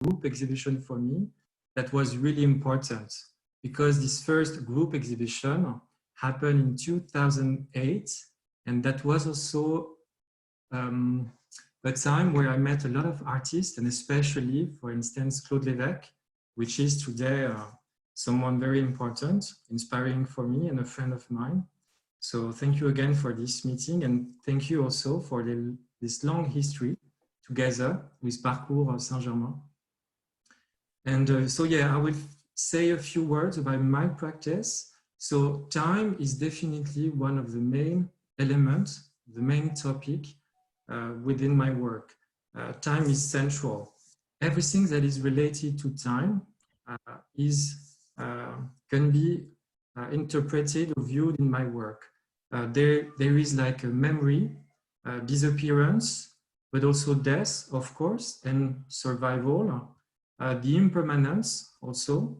group exhibition for me that was really important, because this first group exhibition happened in 2008, and that was also a time where I met a lot of artists, and especially, for instance, Claude Lévesque, which is today someone very important, inspiring for me and a friend of mine. So thank you again for this meeting, and thank you also for this long history together with Parcours Saint-Germain. And so yeah, I will say a few words about my practice. So time is definitely one of the main elements, the main topic within my work. Time is central. Everything that is related to time can be interpreted or viewed in my work. There is like a memory, disappearance, but also death, of course, and survival, the impermanence also,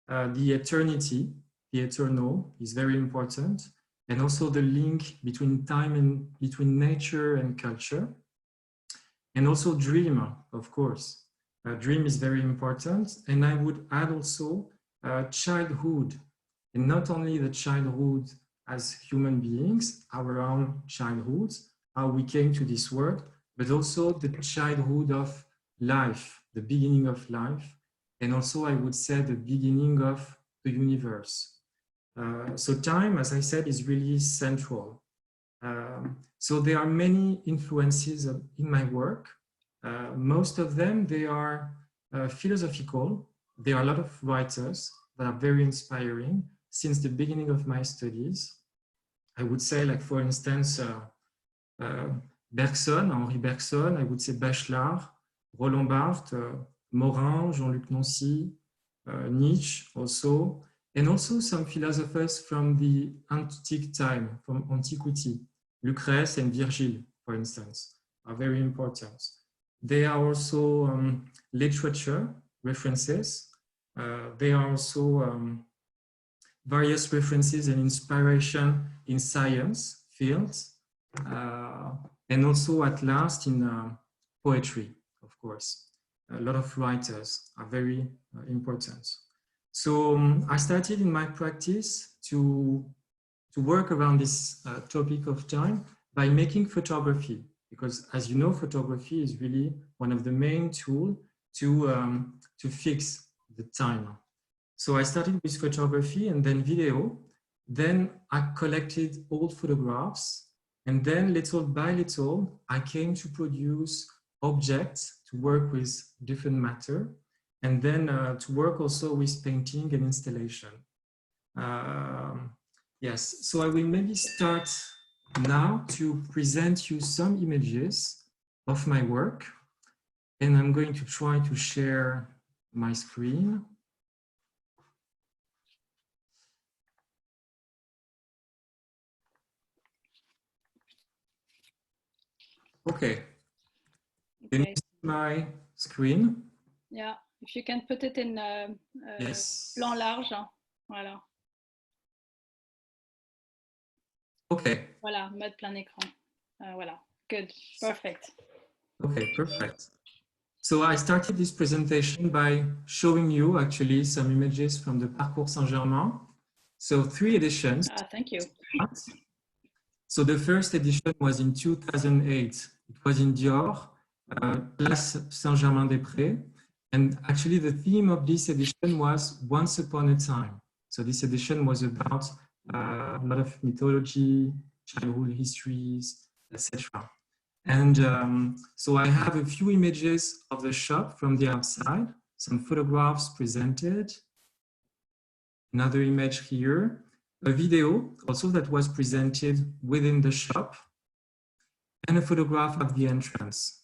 the eternity, the eternal is very important, and also the link between time and between nature and culture, and also dream, of course. Dream is very important, and I would add also childhood, and not only the childhood as human beings, our own childhoods, how we came to this world, but also the childhood of life, the beginning of life, and also I would say the beginning of the universe. So time, as I said, is really central. So there are many influences in my work. Most of them, they are philosophical. There are a lot of writers that are very inspiring since the beginning of my studies. I would say, like, for instance, Bergson, Henri Bergson, I would say Bachelard, Roland Barthes, Morin, Jean-Luc Nancy, Nietzsche also, and also some philosophers from the antique time, from antiquity. Lucrèce and Virgile, for instance, are very important. There are also literature references. There are also various references and inspiration in science fields, and also at last in poetry, of course. A lot of writers are very important. So I started in my practice to work around this topic of time by making photography, because as you know, photography is really one of the main tools to fix the time. So I started with photography and then video. Then I collected old photographs, and then little by little, I came to produce objects to work with different matter, and then to work also with painting and installation. Yes, so I will maybe start now to present you some images of my work, and I'm going to try to share my screen. Okay. Can you see my screen? Yeah, if you can put it in yes. Plan large, hein. Voilà. Okay. Voilà, mode plein écran. Voilà, good, perfect. Okay, perfect. So I started this presentation by showing you actually some images from the Parcours Saint-Germain. So 3 editions. Thank you. So the first edition was in 2008. It was in Dior, Place Saint-Germain-des-Prés. And actually the theme of this edition was Once Upon a Time. So this edition was about a lot of mythology, childhood histories, etc. And so I have a few images of the shop from the outside, some photographs presented, another image here, a video also that was presented within the shop, and a photograph of the entrance.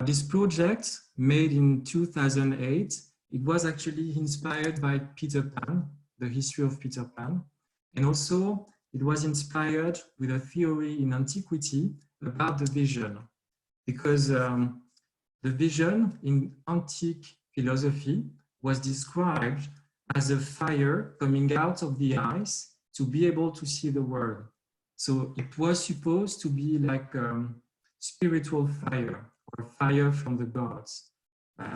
This project, made in 2008, it was actually inspired by Peter Pan, the history of Peter Pan, and also it was inspired with a theory in antiquity about the vision, because the vision in antique philosophy was described as a fire coming out of the eyes to be able to see the world. So it was supposed to be like spiritual fire, or fire from the gods.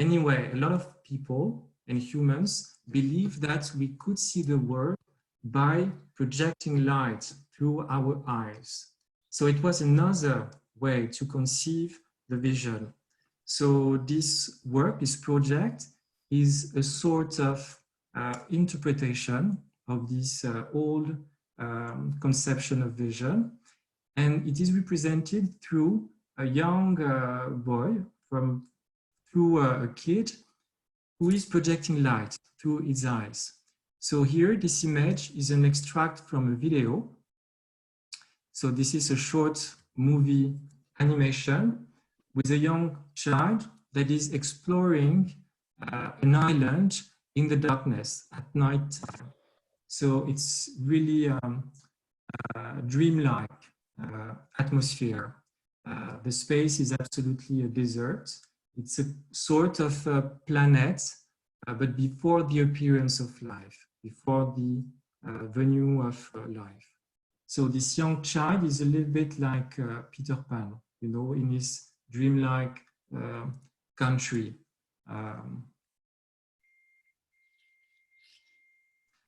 Anyway, a lot of people and humans believe that we could see the world by projecting light through our eyes. So it was another way to conceive the vision. So this work, this project, is a sort of interpretation of this old conception of vision. And it is represented through a young boy, through a kid who is projecting light through his eyes. So here, this image is an extract from a video. So this is a short movie animation with a young child that is exploring an island in the darkness at night. So it's really dreamlike atmosphere. The space is absolutely a desert. It's a sort of a planet, but before the appearance of life, before the venue of life. So this young child is a little bit like Peter Pan, you know, in his dreamlike country.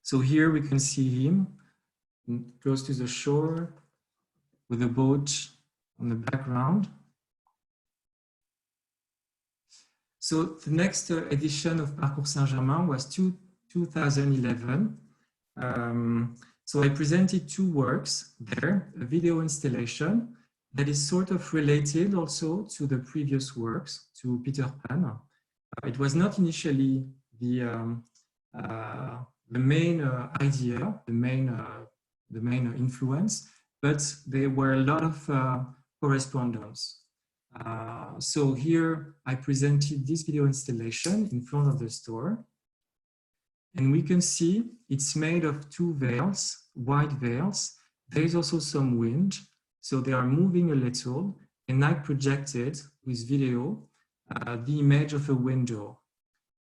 So here we can see him close to the shore with a boat on the background. So the next edition of Parcours Saint-Germain was 2011. So I presented two works there, a video installation that is sort of related also to the previous works, to Peter Pan. It was not initially the main idea, the main influence, but there were a lot of correspondence. So here I presented this video installation in front of the store. And we can see it's made of two veils, white veils. There is also some wind, so they are moving a little. And I projected with video the image of a window.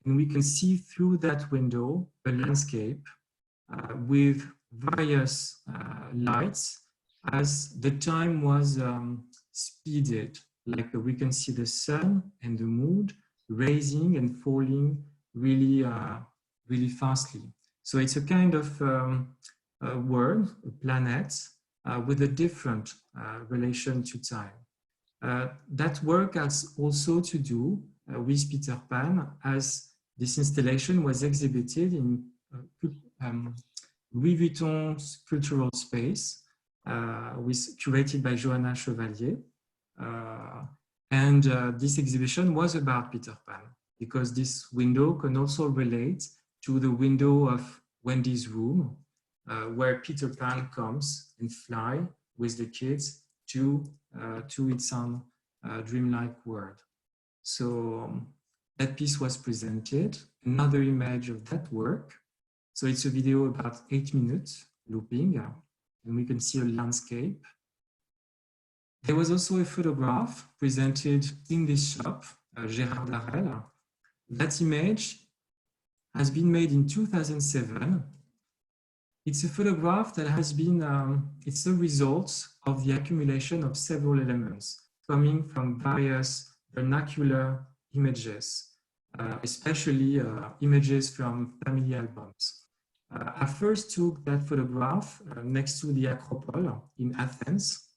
And we can see through that window a landscape with various lights as the time was speeded. Like we can see the sun and the moon rising and falling really really fastly. So it's a kind of world, a planet, with a different relation to time. That work has also to do with Peter Pan, as this installation was exhibited in Louis Vuitton's cultural space, curated by Johanna Chevalier. And this exhibition was about Peter Pan, because this window can also relate to the window of Wendy's room, where Peter Pan comes and fly with the kids to its own dreamlike world. So that piece was presented, another image of that work. So it's a video about 8 minutes looping, and we can see a landscape. There was also a photograph presented in this shop, Gérard Darel. That image has been made in 2007. It's a photograph that has been, it's a result of the accumulation of several elements coming from various vernacular images, especially images from family albums. I first took that photograph next to the Acropole in Athens.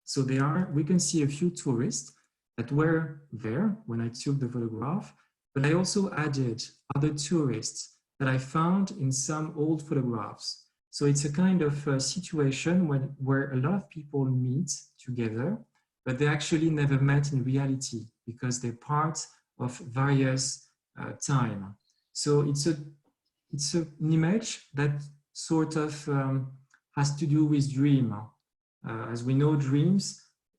So we can see a few tourists that were there when I took the photograph, but I also added other tourists that I found in some old photographs. So it's a kind of situation where a lot of people meet together, but they actually never met in reality because they're part of various time. So it's an image that sort of has to do with dream. As we know,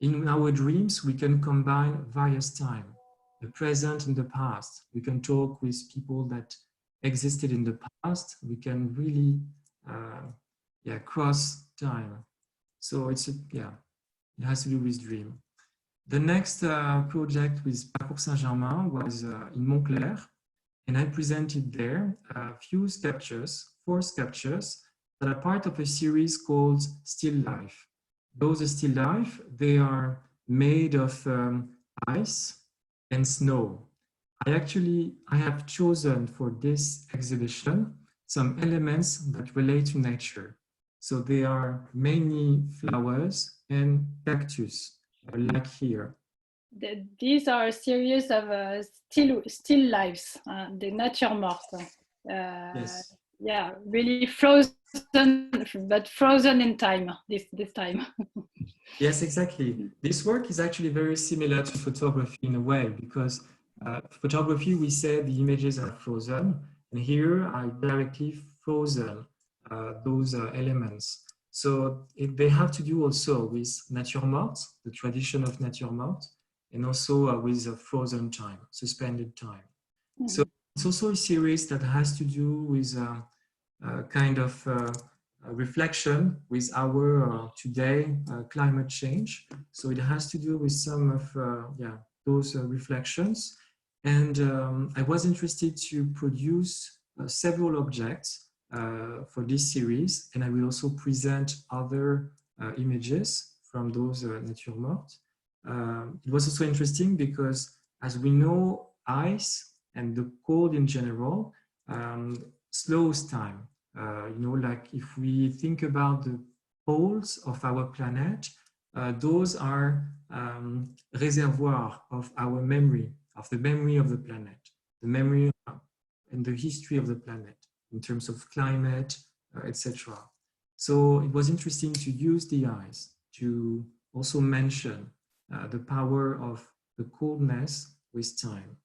in our dreams, we can combine various time, the present and the past. We can talk with people that existed in the past. We can really cross time. So it has to do with dream. The next project with Parcours Saint-Germain was in Montclair, and I presented there a few sculptures, 4 sculptures that are part of a series called Still Life. Those still life, they are made of ice and snow. I have chosen for this exhibition some elements that relate to nature. So there are many flowers and cactus, like here. These are a series of still lives, the nature morte. Yes. Yeah, really frozen, but frozen in time this time. Yes, exactly. This work is actually very similar to photography in a way because photography, we say the images are frozen, and here I directly frozen those elements. So they have to do also with nature morte, the tradition of nature morte, and also with frozen time, suspended time. So it's also a series that has to do with kind of reflection with our today climate change. So it has to do with some of those reflections. And I was interested to produce several objects for this series, and I will also present other images from those nature mortes. It was also interesting because, as we know, ice and the cold in general slows time. Like if we think about the poles of our planet, those are reservoirs of our memory, of the memory of the planet, the memory and the history of the planet in terms of climate, etc. So it was interesting to use the ice to also mention the power of the coldness with time.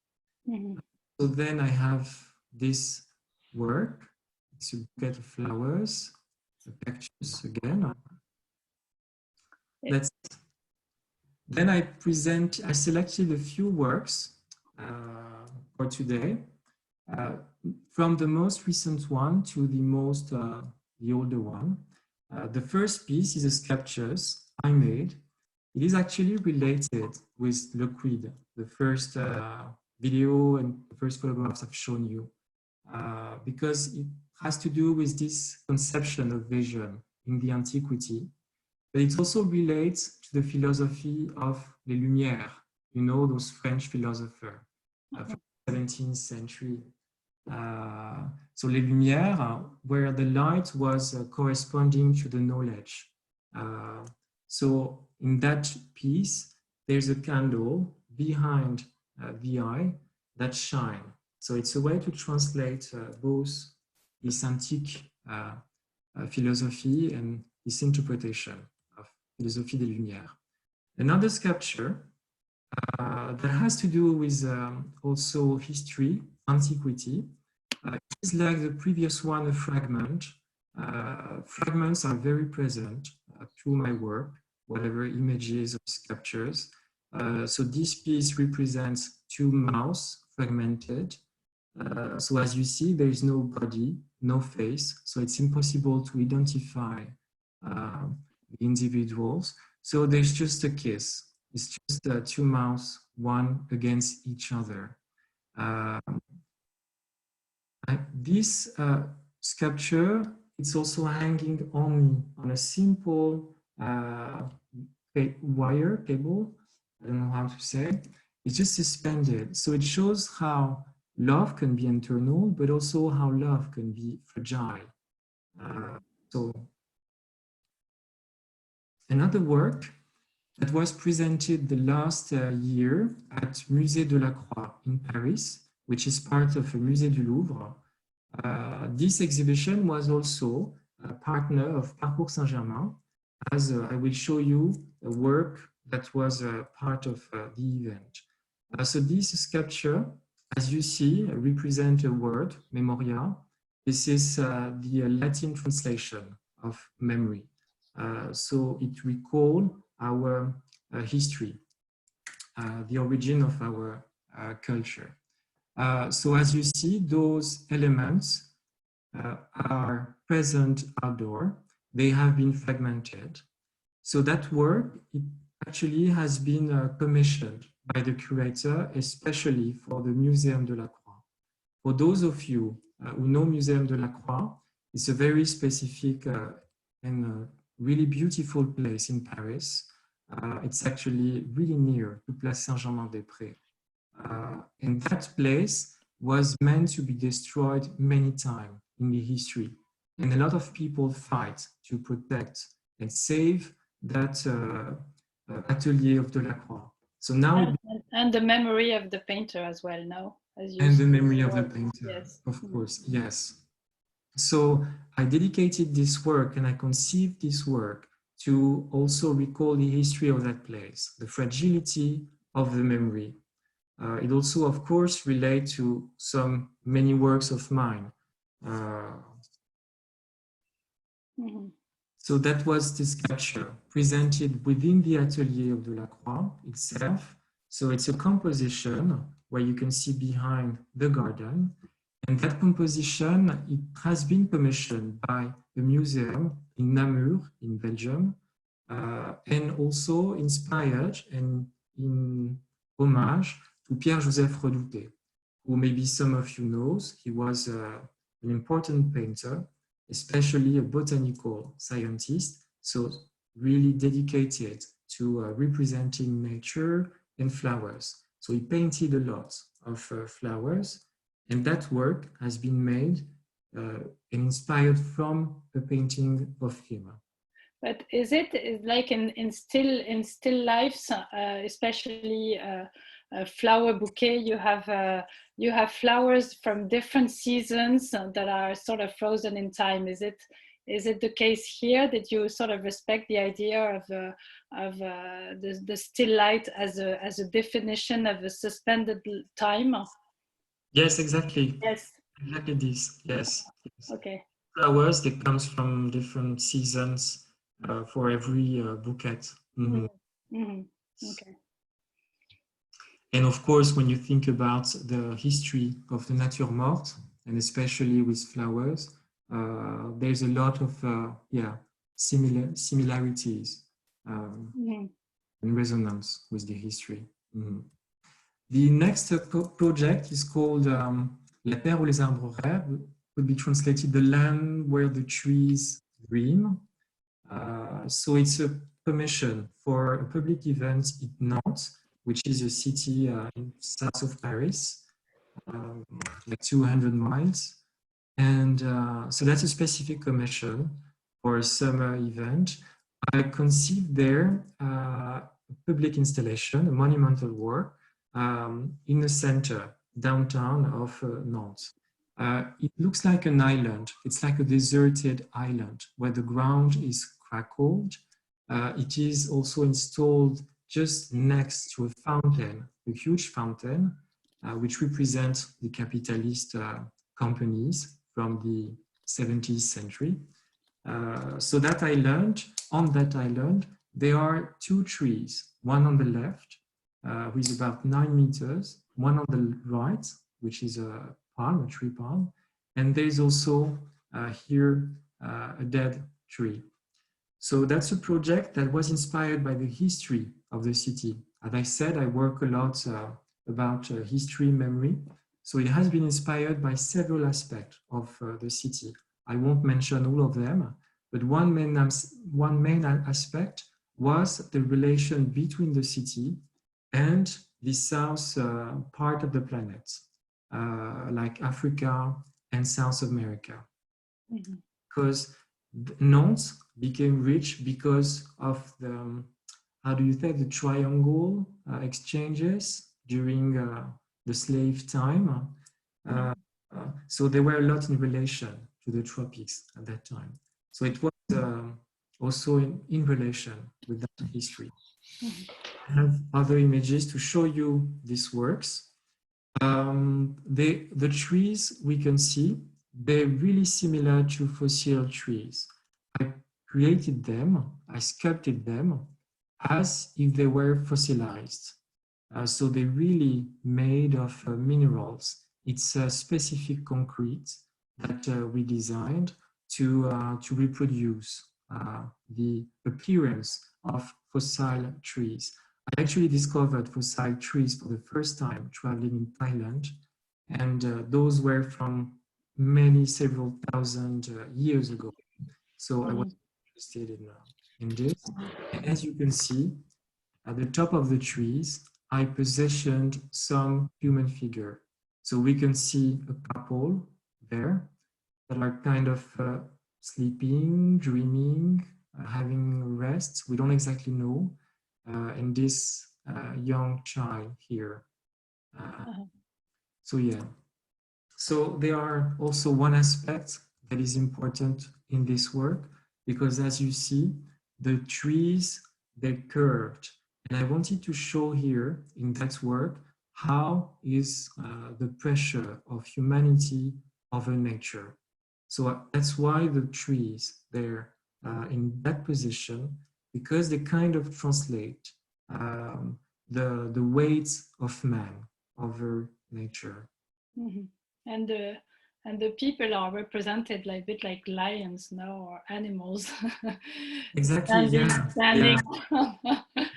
So then I have this work. It's a bouquet of flowers, a cactus again. Let's, then I selected a few works for today, from the most recent one to the older one. The first piece is a sculptures I made. It is actually related with Liquid, the first video and the first photographs I've shown you, because it has to do with this conception of vision in the antiquity, but it also relates to the philosophy of les Lumières, those French philosophers from the 17th century. So les Lumières, where the light was corresponding to the knowledge. So in that piece, there's a candle behind the eye that shine. So it's a way to translate both this antique philosophy and this interpretation of philosophie des Lumières. Another sculpture that has to do with also history, antiquity. It's like the previous one, a fragment. Fragments are very present through my work, whatever images or sculptures. So this piece represents two mouths fragmented. So as you see, there is no body, no face, so it's impossible to identify the individuals. So there's just a kiss. It's just two mouths, one against each other. This sculpture, it's also hanging only on a simple wire cable. I don't know how to say. It's just suspended. So it shows how love can be internal, but also how love can be fragile. So another work that was presented the last year at Musée de la Croix in Paris, which is part of the Musée du Louvre. This exhibition was also a partner of Parcours Saint-Germain, as I will show you a work that was a part of the event. So this sculpture, as you see, represents a word, memoria. This is the Latin translation of memory. So it recalls our history, the origin of our culture. So as you see, those elements are present outdoor. They have been fragmented. So that work, it actually has been commissioned by the curator, especially for the Muséum de la Croix. For those of you who know Muséum de la Croix, it's a very specific and really beautiful place in Paris. It's actually really near to Place Saint-Germain-des-Prés. And that place was meant to be destroyed many times in the history. And a lot of people fight to protect and save that atelier of Delacroix. So now, and the memory of the painter as well, no? As you and the said, memory of the painter, yes. of course, yes. So I dedicated this work and I conceived this work to also recall the history of that place, the fragility of the memory. It also, of course, relates to many works of mine. So that was the sculpture presented within the atelier of Delacroix itself. So it's a composition where you can see behind the garden. And that composition, it has been commissioned by a museum in Namur, in Belgium, and also inspired and in homage to Pierre-Joseph Redouté, who maybe some of you knows. He was an important painter, especially a botanical scientist, so really dedicated to representing nature and flowers. So he painted a lot of flowers, and that work has been made and inspired from a painting of him. But is it like in still lifes, especially a flower bouquet? You have flowers from different seasons that are sort of frozen in time. Is it the case here that you sort of respect the idea of the still light as a definition of a suspended time? Yes, exactly. Yes. Exactly this. Yes. Okay. Flowers that comes from different seasons for every bouquet. Mm-hmm. Okay. And of course, when you think about the history of the nature morte, and especially with flowers, there's a lot of similarities and resonance with the history. The next project is called La terre où les arbres rêvent, could be translated the land where the trees dream. So it's a commission for a public event in Nantes, which is a city in south of Paris, like 200 miles. And so that's a specific commission for a summer event. I conceived there a public installation, a monumental work in the center, downtown of Nantes. It looks like an island. It's like a deserted island where the ground is crackled. It is also installed just next to a fountain, a huge fountain, which represents the capitalist companies from the 17th century. So that island, on that island, there are two trees, one on the left, which is about 9 meters, one on the right, which is a palm, a tree palm, and there's also here a dead tree. So that's a project that was inspired by the history of the city. As I said, I work a lot about history, memory. So it has been inspired by several aspects of the city. I won't mention all of them, but one main aspect was the relation between the city and the south part of the planet, like Africa and South America. Because Nantes became rich because of the, how do you say, the triangle exchanges during the slave time. So they were a lot in relation to the tropics at that time. So it was also in relation with that history. I have other images to show you these works. The trees we can see, they're really similar to fossil trees. I created them, I sculpted them as if they were fossilized. So they're really made of minerals. It's a specific concrete that we designed to reproduce the appearance of fossil trees. I actually discovered fossil trees for the first time traveling in Thailand, and those were from several thousand years ago. So I was interested in this. And as you can see, at the top of the trees I positioned some human figure. So we can see a couple there that are kind of sleeping, dreaming, having rest. We don't exactly know. And this young child here. So yeah. So there are also one aspect that is important in this work, because as you see, the trees, they're curved. And I wanted to show here in that work how is the pressure of humanity over nature. So that's why the trees, they're in that position, because they kind of translate the weight of man over nature. Mm-hmm. And the people are represented like a bit like lions, no, or animals. Exactly. Yeah. Standing.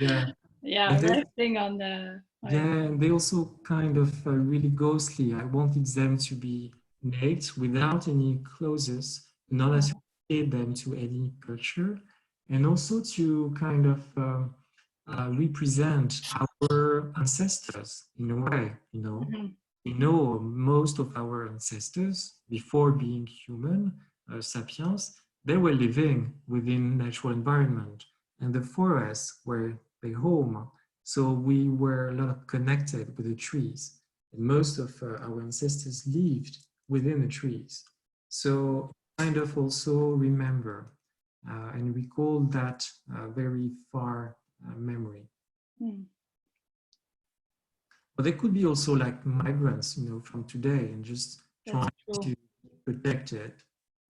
Yeah. Yeah, And they, resting on the. yeah, and they also kind of really ghostly. I wanted them to be naked without any clothes, not associate them to any culture, and also to kind of represent our ancestors in a way, you know. Mm-hmm. We know most of our ancestors, before being human, sapiens, they were living within natural environment, and the forests were their home. So we were a lot connected with the trees. And most of our ancestors lived within the trees. So kind of also remember and recall that very far memory. Mm. But they could be also like migrants, you know, from today and just trying to protect it,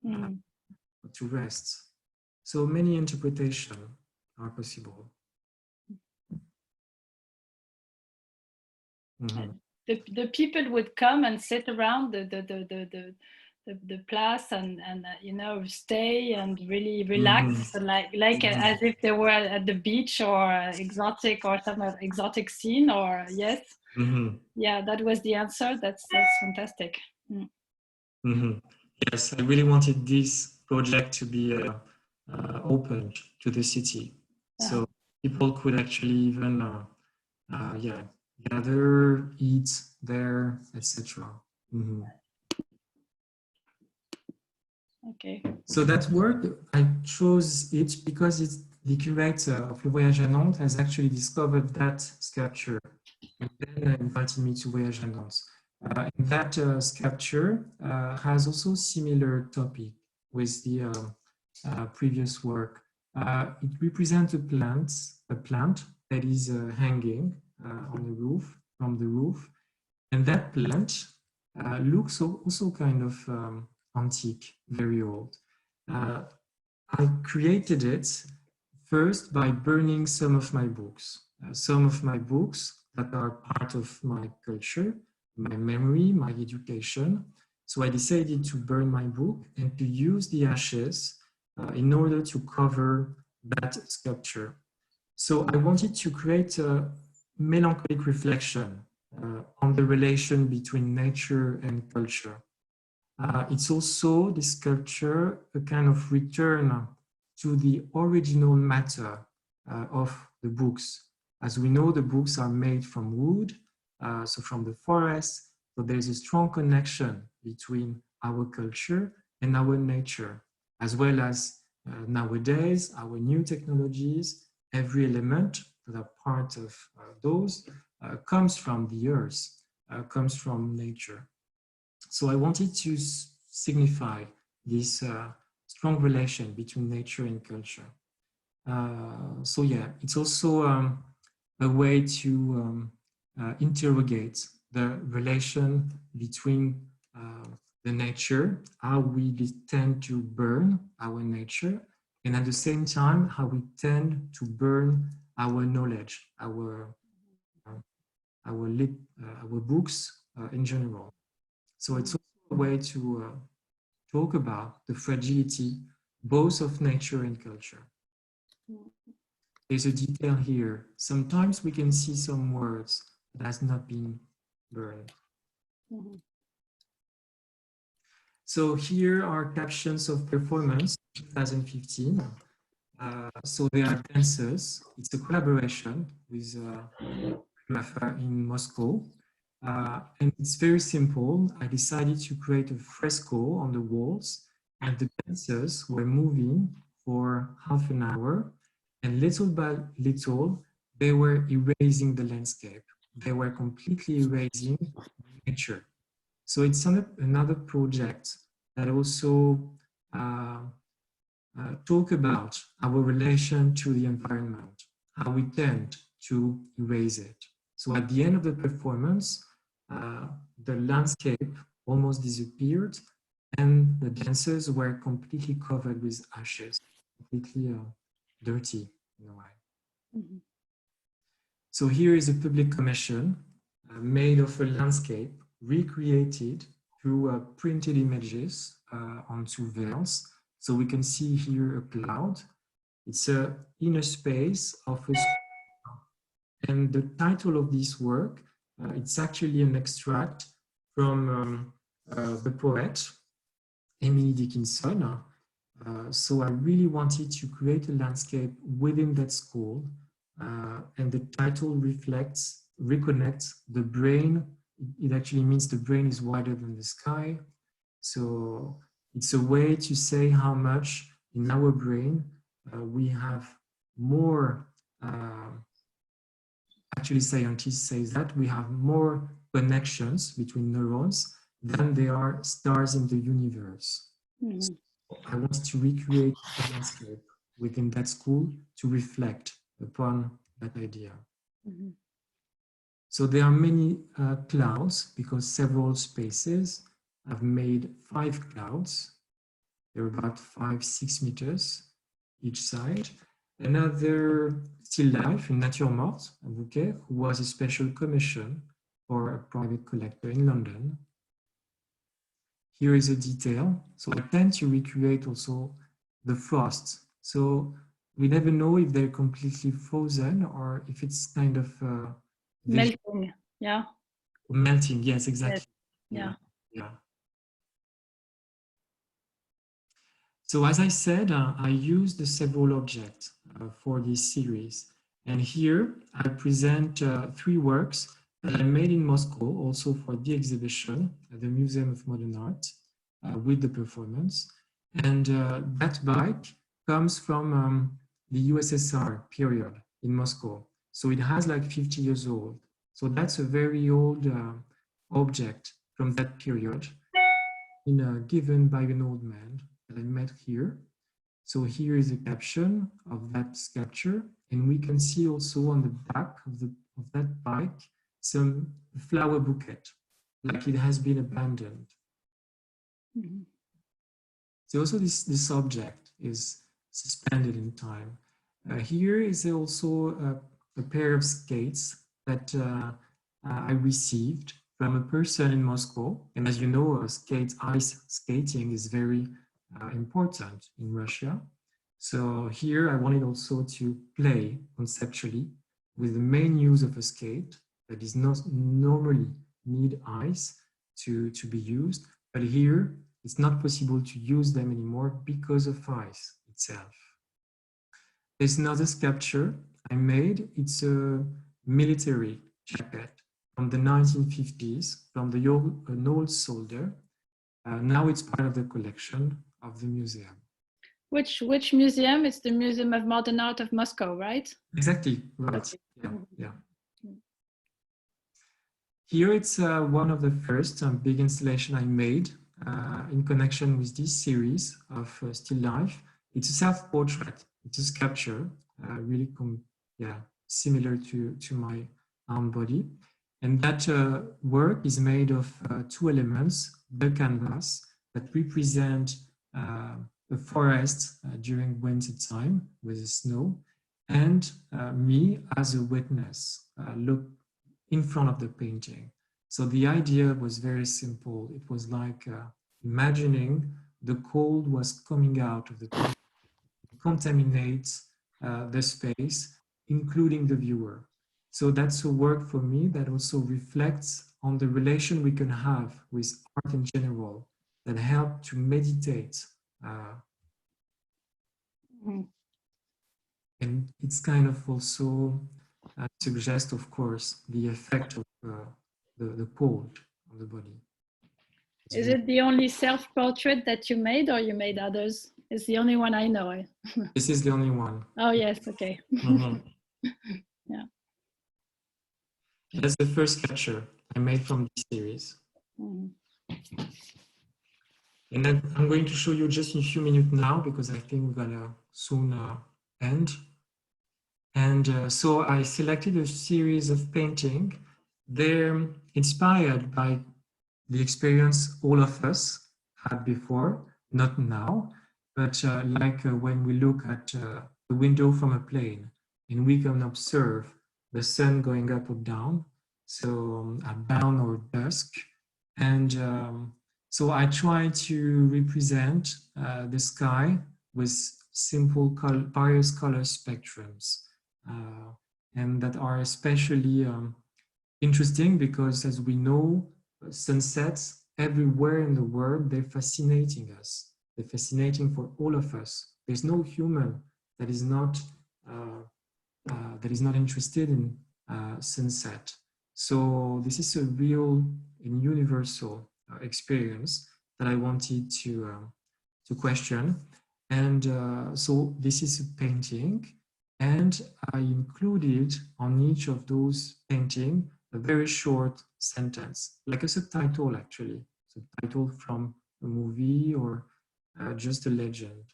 to rest. So many interpretations are possible. Mm-hmm. The people would come and sit around the place and you know, stay and really relax, Mm-hmm. like Mm-hmm. as if they were at the beach or exotic or some exotic scene, or yes. Mm-hmm. Yeah, that was the answer. That's fantastic. Mm. Mm-hmm. Yes, I really wanted this project to be open to the city, so people could actually even yeah, gather, eat there, etc. Mm-hmm. Okay. So that work, I chose it because it's the curator of Le Voyage à Nantes has actually discovered that sculpture and then invited me to Voyage à Nantes. That sculpture has also similar topic with the previous work. It represents a plant that is hanging on the roof, from the roof, and that plant looks also kind of antique, very old. I created it first by burning some of my books. Some of my books that are part of my culture, my memory, my education. So I decided to burn my book and to use the ashes in order to cover that sculpture. So I wanted to create a melancholic reflection on the relation between nature and culture. It's also, this sculpture, a kind of return to the original matter of the books. As we know, the books are made from wood, so from the forest. So there's a strong connection between our culture and our nature, as well as nowadays, our new technologies, every element that are part of those comes from the earth, comes from nature. So I wanted to signify this strong relation between nature and culture. So yeah, it's also a way to interrogate the relation between the nature, how we tend to burn our nature, and at the same time, how we tend to burn our knowledge, our books in general. So it's also a way to talk about the fragility both of nature and culture. There's a detail here. Sometimes we can see some words that has not been burned. Mm-hmm. So here are captions of performance 2015. So they are dancers. It's a collaboration with in Moscow. And it's very simple. I decided to create a fresco on the walls, and the dancers were moving for half an hour, and little by little, they were erasing the landscape. They were completely erasing nature. So it's another project that also talk about our relation to the environment, how we tend to erase it. So at the end of the performance, the landscape almost disappeared and the dancers were completely covered with ashes, completely dirty in a way. Mm-hmm. So here is a public commission made of a landscape recreated through printed images onto veils. So we can see here a cloud. It's an inner space of a and the title of this work, it's actually an extract from the poet Emily Dickinson. So I really wanted to create a landscape within that school, and the title reconnects the brain. It actually means the brain is wider than the sky. So it's a way to say how much in our brain we have more, actually scientists say that we have more connections between neurons than there are stars in the universe. Mm-hmm. So I wanted to recreate the landscape within that school to reflect upon that idea. Mm-hmm. So there are many clouds because several spaces have made 5 clouds. They're about 5-6 meters each side. Another still life in Nature Morte, a bouquet, who was a special commission for a private collector in London. Here is a detail. So I tend to recreate also the frost. So we never know if they're completely frozen or if it's kind of melting. Yeah. Melting. Yes, exactly. Yes. Yeah. So as I said, I used the several objects for this series. And here I present 3 works that I made in Moscow, also for the exhibition at the Museum of Modern Art with the performance. And that bike comes from the USSR period in Moscow. So it has like 50 years old. So that's a very old object from that period given by an old man that I met here. So here is a caption of that sculpture, and we can see also on the back of that bike some flower bouquet, like it has been abandoned. Mm-hmm. So also this object is suspended in time. Here is also a pair of skates that I received from a person in Moscow. And as you know, ice skating is very important in Russia. So here I wanted also to play conceptually with the main use of a skate that does not normally need ice to be used. But here it's not possible to use them anymore because of ice itself. There's another sculpture I made. It's a military jacket from the 1950s, from an old soldier. Now it's part of the collection of the museum. Which museum? It's the Museum of Modern Art of Moscow, right? Exactly, right. Yeah. Here it's one of the first big installation I made in connection with this series of still life. It's a self-portrait. It's a sculpture, really similar to my own body. And that work is made of 2 elements, the canvas that represent a forest during winter time with the snow, and me as a witness, look in front of the painting. So the idea was very simple. It was like imagining the cold was coming out of the painting, contaminates the space, including the viewer. So that's a work for me that also reflects on the relation we can have with art in general, that help to meditate. And it's kind of also suggest, of course, the effect of the cold on the body. Is it the only self-portrait that you made, or you made others? It's the only one I know. This is the only one. Oh, yes, okay. Mm-hmm. Yeah. That's the first sketcher I made from this series. Mm-hmm. And then I'm going to show you just in a few minutes now, because I think we're gonna soon end. And so I selected a series of painting. They're inspired by the experience all of us had before, not now, but when we look at the window from a plane and we can observe the sun going up or down, so at dawn or dusk. And so I try to represent the sky with simple various color spectrums, and that are especially interesting because, as we know, sunsets everywhere in the world, they're fascinating us. They're fascinating for all of us. There's no human that is not interested in sunset. So this is a real and universal experience that I wanted to question. And so this is a painting, and I included on each of those paintings a very short sentence, like a subtitle actually, subtitle from a movie or just a legend.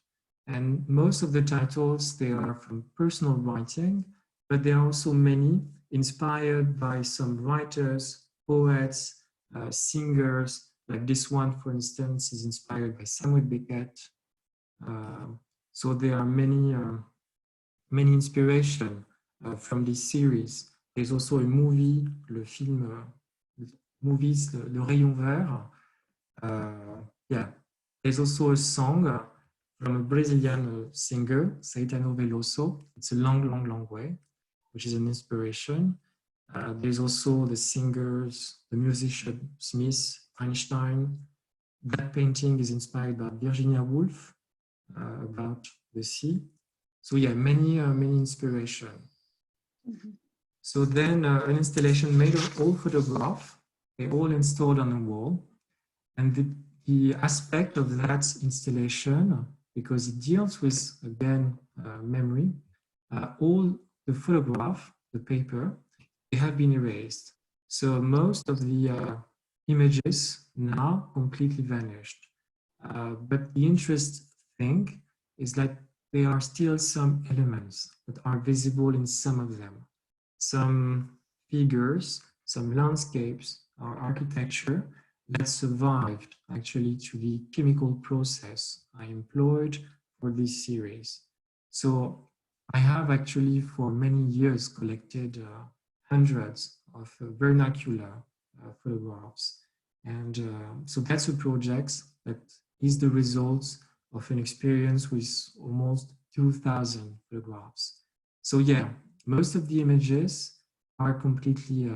And most of the titles, they are from personal writing, but there are also many inspired by some writers, poets, singers. Like this one, for instance, is inspired by Samuel Beckett. So there are many inspiration from this series. There's also a movie, le movies, Le Rayon Vert. Yeah, there's also a song from a Brazilian singer, Caetano Veloso. It's a long way, which is an inspiration. There's also the singers, the musician Smith, Einstein. That painting is inspired by Virginia Woolf about the sea. So yeah, many inspiration. Mm-hmm. So then an installation made of all photographs, they all installed on a wall. And the aspect of that installation, because it deals with, again, memory, all the photograph, the paper, they have been erased. So most of the images now completely vanished. But the interesting thing is that there are still some elements that are visible in some of them. Some figures, some landscapes or architecture that survived actually to the chemical process I employed for this series. So I have actually for many years collected hundreds of vernacular photographs. And so that's a project that is the result of an experience with almost 2,000 photographs. So yeah, most of the images are completely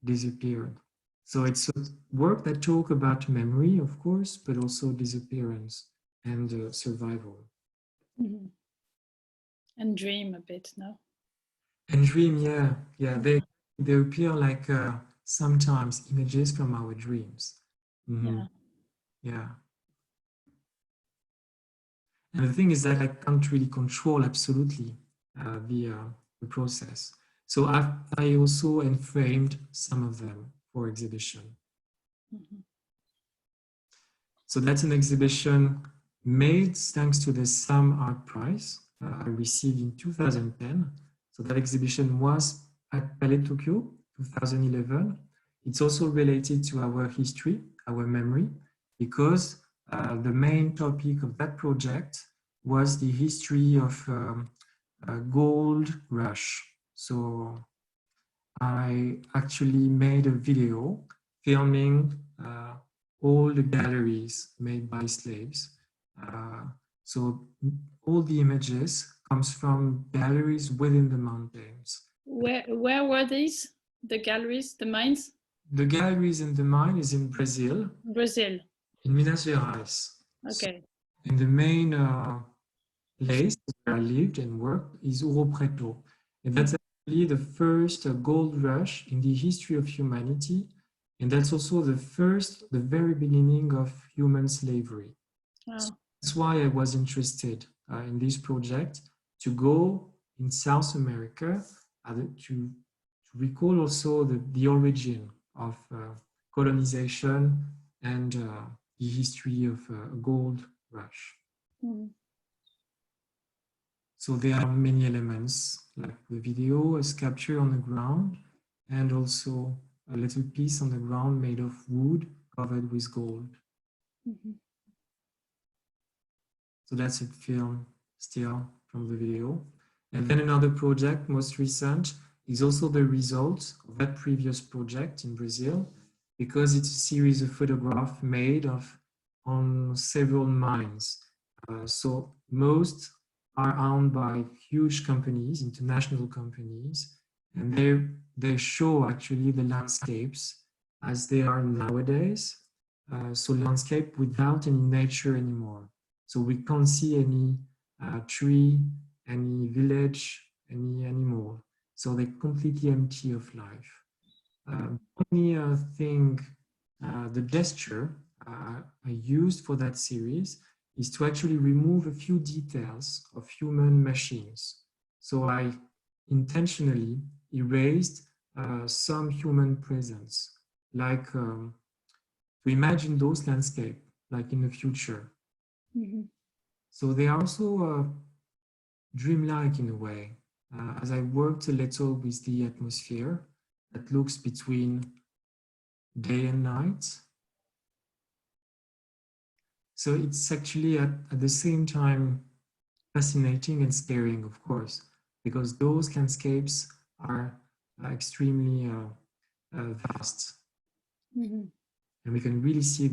disappeared. So it's a work that talk about memory, of course, but also disappearance and survival. Mm-hmm. And dream a bit, no? And dream, yeah. They appear like sometimes images from our dreams. Mm-hmm. Yeah. And the thing is that I can't really control absolutely the process. So I also framed some of them for exhibition. Mm-hmm. So that's an exhibition made thanks to the SAM Art Prize I received in 2010. So that exhibition was at Palais Tokyo, 2011. It's also related to our history, our memory, because the main topic of that project was the history of gold rush. So I actually made a video filming all the galleries made by slaves. So all the images comes from galleries within the mountains. Where were these? The galleries, the mines? The galleries in the mine is in Brazil. Brazil. In Minas Gerais. Okay. So, and the main place where I lived and worked is Ouro Preto. And that's really the first gold rush in the history of humanity. And that's also the very beginning of human slavery. So Wow. that's why I was interested in this project, to go in South America to recall also the origin of colonization and the history of gold rush. Mm. So there are many elements, like the video, a sculpture on the ground, and also a little piece on the ground made of wood covered with gold. Mm-hmm. So that's a film still from the video. And then another project, most recent, is also the result of that previous project in Brazil, because it's a series of photographs made on several mines. So most are owned by huge companies, international companies, and they show actually the landscapes as they are nowadays. So landscape without any nature anymore. So we can't see any tree, any village, any animal. So they're completely empty of life. Only thing, the gesture I used for that series is to actually remove a few details of human machines. So I intentionally erased some human presence, like to imagine those landscapes, like in the future. Mm-hmm. So they are also dreamlike in a way, as I worked a little with the atmosphere that looks between day and night. So it's actually at the same time fascinating and scaring, of course, because those landscapes are extremely vast. Mm-hmm. And we can really see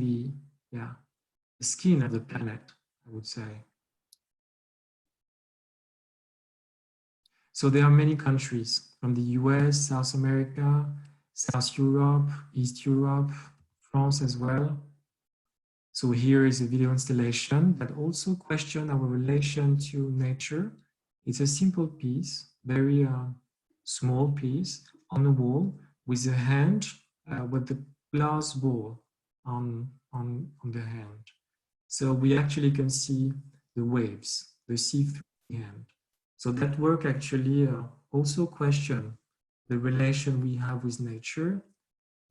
the skin of the planet, I would say. So there are many countries from the US, South America, South Europe, East Europe, France as well. So here is a video installation that also questions our relation to nature. It's a simple piece, very small piece on the wall with a hand with the glass ball on the hand. So we actually can see the waves, the sea through the hand. So that work actually also question the relation we have with nature.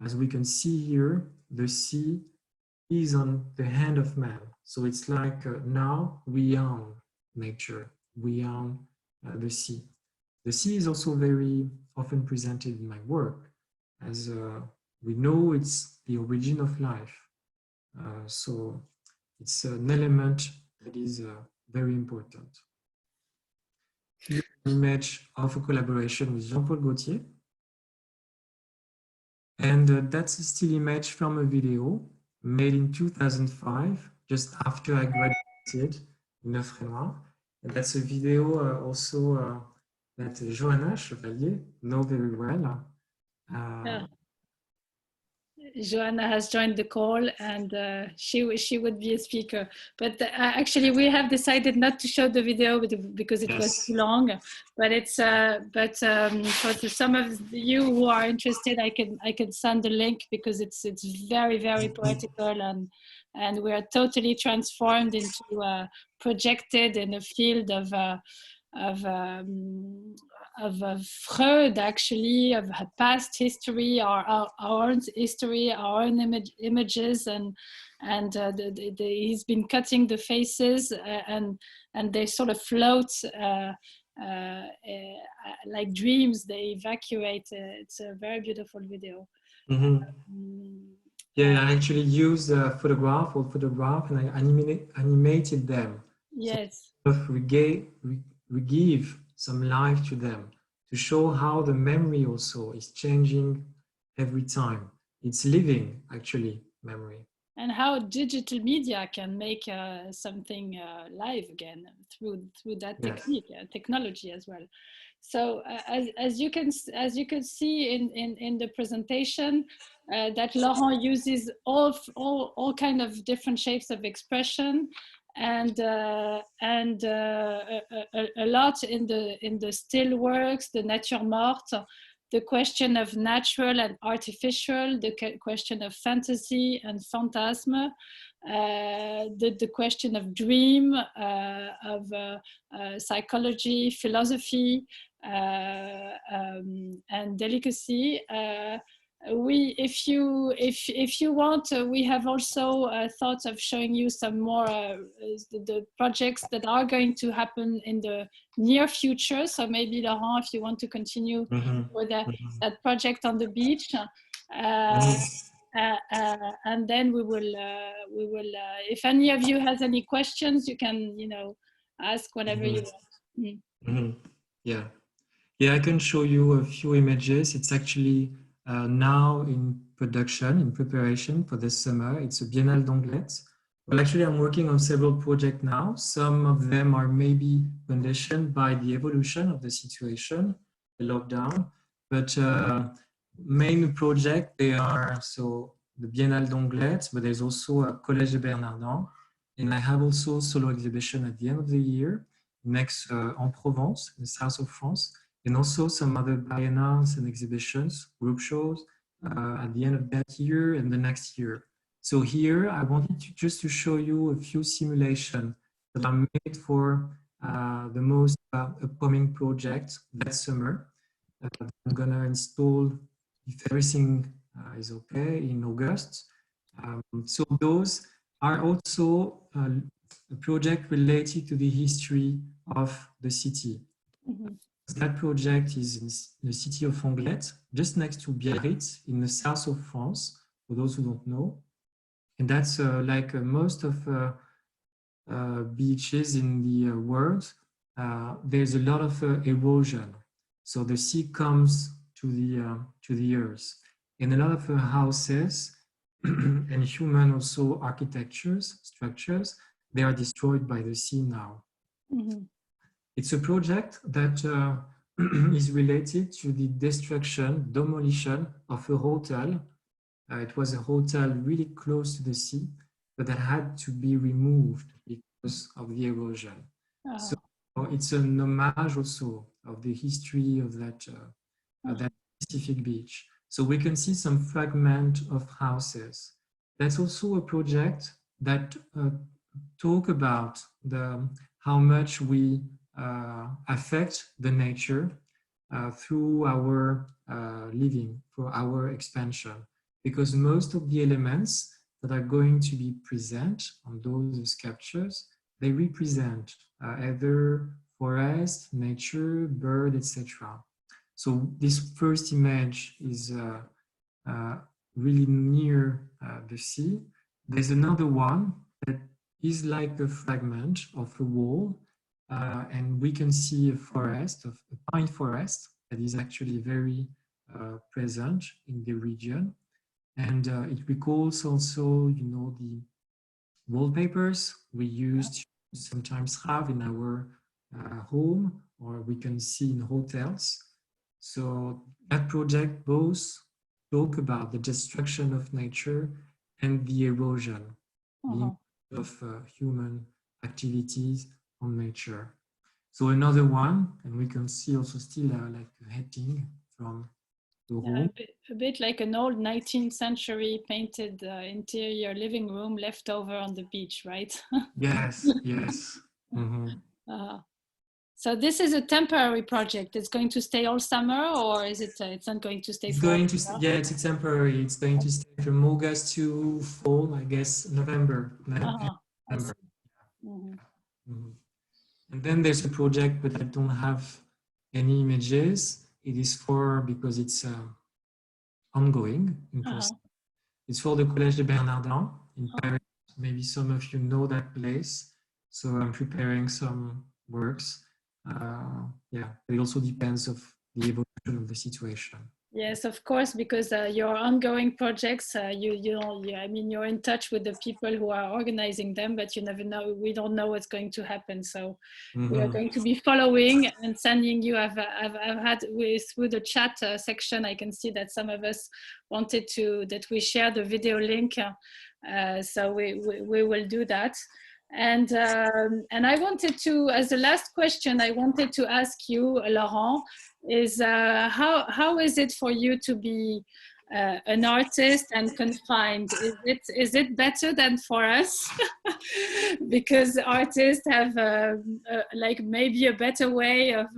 As we can see here, the sea is on the hand of man. So it's like now we own nature, we own the sea. The sea is also very often presented in my work, as we know it's the origin of life. So it's an element that is very important. Here's an image of a collaboration with Jean-Paul Gaultier. And that's a still image from a video made in 2005, just after I graduated in Laurent. And that's a video also that Johanna Chevalier know very well. Yeah. Joanna has joined the call, and she would be a speaker. But actually, we have decided not to show the video because it was too long. But it's for some of you who are interested, I can send the link, because it's very, very poetical, and we are totally transformed into projected in a field of Freud, actually, of past history, our own history, our own images, and he's been cutting the faces, and they sort of float like dreams. They evacuate. It's a very beautiful video. Yeah, I actually used a photograph, and I animated them. Yes. So we give some life to them, to show how the memory also is changing every time. It's living, actually, memory. And how digital media can make something live again through that technique, technology as well. So as you can see in the presentation, that Laurent uses all kind of different shapes of expression, a lot in the still works, the nature morte, the question of natural and artificial, the question of fantasy and phantasme, the question of dream, of psychology, philosophy, and delicacy. If you want, we have also thought of showing you some more the projects that are going to happen in the near future. So maybe Laurent, if you want to continue with that project on the beach, and then we will if any of you has any questions, you can ask whenever you want. Yeah, I can show you a few images. It's actually now in production, in preparation for this summer. It's a Biennale d'Anglet. Well, actually, I'm working on several projects now. Some of them are maybe conditioned by the evolution of the situation, the lockdown. But main project, they are so the Biennale d'Anglet, but there's also a Collège de Bernardin. And I have also solo exhibition at the end of the year, next en Provence, in the south of France. And also some other biennales and exhibitions, group shows at the end of that year and the next year. So here I wanted just to show you a few simulations that are made for the most upcoming project that summer. I'm gonna install, if everything is okay, in August. So those are also a project related to the history of the city. That project is in the city of Anglet, just next to Biarritz, in the south of France, for those who don't know. And that's like most of beaches in the world. There's a lot of erosion. So the sea comes to the earth. And a lot of houses and human also architectures, structures, they are destroyed by the sea now. It's a project that is related to the demolition of a hotel. It was a hotel really close to the sea, but that had to be removed because of the erosion. So it's an homage also of the history of that specific beach. So we can see some fragment of houses. That's also a project that talk about how much we affect the nature through our living, for our expansion, because most of the elements that are going to be present on those sculptures, they represent either forest, nature, bird, etc. So this first image is really near the sea. There's another one that is like a fragment of a wall, and we can see a forest, a pine forest that is actually very present in the region. And it recalls also, the wallpapers we used to sometimes have in our home, or we can see in hotels. So that project both talk about the destruction of nature and the erosion, the impact of human activities on nature. So another one, and we can see also still like a heading from the room. A bit like an old 19th century painted interior living room left over on the beach, right? Yes. So this is a temporary project. It's going to stay all summer, or is it? It's not going to stay. It's going to. Yeah, it's temporary. It's going to stay from August to fall, I guess, November. And then there's a project, but I don't have any images. It is because it's ongoing in process. It's for the Collège de Bernardin in Paris. Maybe some of you know that place. So I'm preparing some works. It also depends of the evolution of the situation. Yes, of course, because your ongoing projects, you're in touch with the people who are organizing them, but you never know. We don't know what's going to happen. So we are going to be following and sending you. I've had through the chat section, I can see that some of us wanted that we share the video link. So we will do that. And I wanted to, as the last question, I wanted to ask you, Laurent, is how is it for you to be an artist and confined? Is it better than for us? Because artists have like maybe a better way of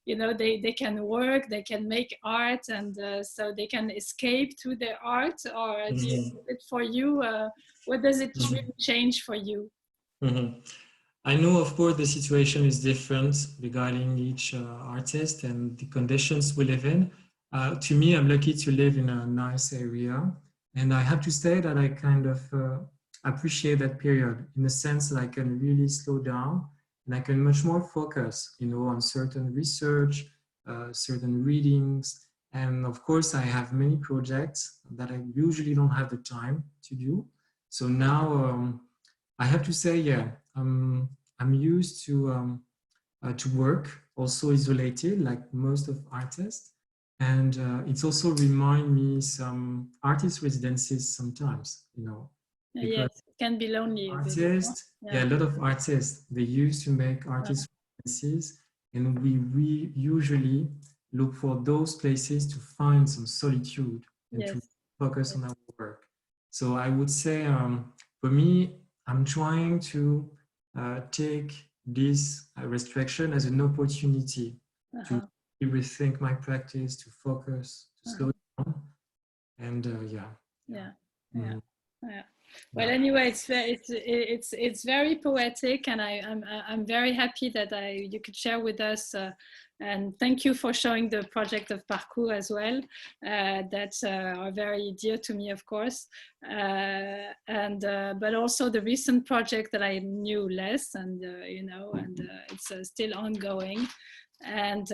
they can work, they can make art, and so they can escape through their art. Or is it for you? What does it really change for you? I know, of course, the situation is different regarding each artist and the conditions we live in. To me, I'm lucky to live in a nice area. And I have to say that I kind of appreciate that period in the sense that I can really slow down and I can much more focus, on certain research, certain readings. And of course, I have many projects that I usually don't have the time to do. So now I have to say, yeah, I'm used to work also isolated, like most of artists. And it's also remind me some artist residencies sometimes, Yes, it can be lonely a bit. Artists, yeah, a lot of artists, they used to make artist residencies, and we usually look for those places to find some solitude and to focus on our work. So I would say, for me, I'm trying to take this restriction as an opportunity to rethink my practice, to focus, to slow down, and Well, anyway, it's very poetic, and I'm very happy that you could share with us. And thank you for showing the project of Parcours as well, that are very dear to me, of course, but also the recent project that I knew less, and it's still ongoing. And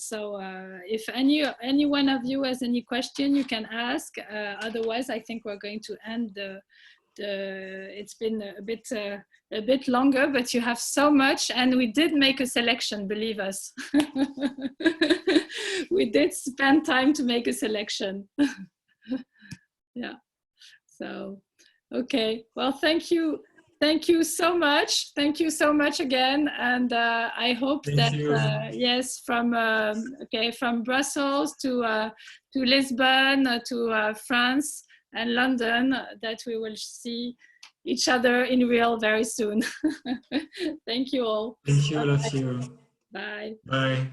so if any one of you has any question, you can ask. Otherwise, I think we're going to end it's been a bit longer, but you have so much, and we did make a selection, believe us. We did spend time to make a selection. Yeah. So, okay. Well, thank you. Thank you so much. Thank you so much again. And I hope that, yes, from Brussels to Lisbon, to France and London, that we will see each other in real very soon. Thank you all. Thank you, all of you. Bye. Bye.